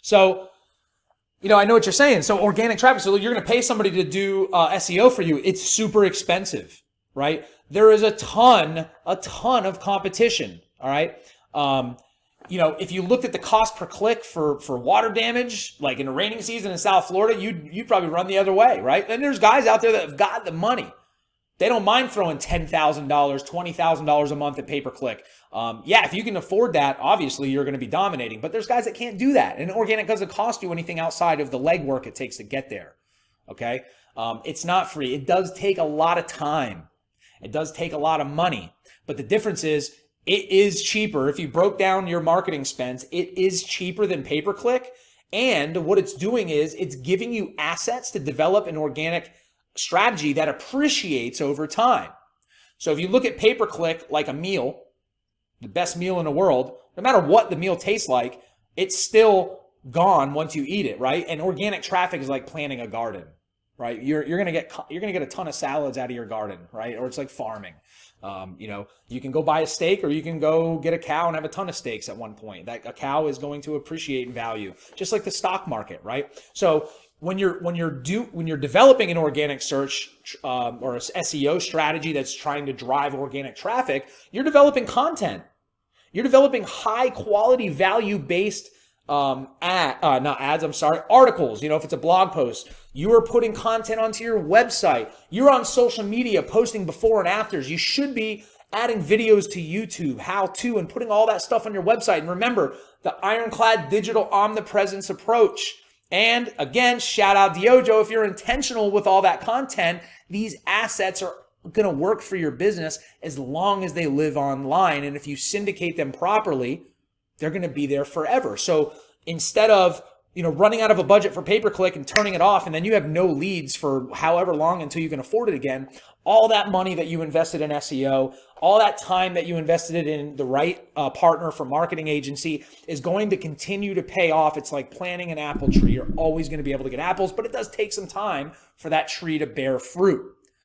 So, I know what you're saying. So organic traffic, so you're going to pay somebody to do SEO for you. It's super expensive, right? There is a ton of competition. All right. If you looked at the cost per click for water damage, like in a raining season in South Florida, you'd probably run the other way, right? And there's guys out there that have got the money. They don't mind throwing $10,000, $20,000 a month at pay-per-click. If you can afford that, obviously you're going to be dominating. But there's guys that can't do that. And organic doesn't cost you anything outside of the legwork it takes to get there. Okay? It's not free. It does take a lot of time. It does take a lot of money. But the difference is it is cheaper. If you broke down your marketing spends, it is cheaper than pay-per-click. And what it's doing is it's giving you assets to develop an organic strategy that appreciates over time. So if you look at pay-per-click like a meal, the best meal in the world, no matter what the meal tastes like, it's still gone once you eat it, right? And organic traffic is like planting a garden, right? You're gonna get a ton of salads out of your garden, right? Or it's like farming. You can go buy a steak, or you can go get a cow and have a ton of steaks at one point. That a cow is going to appreciate in value, just like the stock market, right? So when you're developing an organic search or a SEO strategy that's trying to drive organic traffic, you're developing content. You're developing high quality value based articles. If it's a blog post, you are putting content onto your website. You're on social media posting before and afters. You should be adding videos to YouTube, how to, and putting all that stuff on your website. And remember, the ironclad digital omnipresence approach. And again, shout out Diojo. If you're intentional with all that content, these assets are going to work for your business as long as they live online. And if you syndicate them properly, they're going to be there forever. So instead of, running out of a budget for pay-per-click and turning it off, and then you have no leads for however long until you can afford it again, all that money that you invested in SEO, all that time that you invested in the right partner for marketing agency is going to continue to pay off. It's like planting an apple tree. You're always going to be able to get apples, but it does take some time for that tree to bear fruit.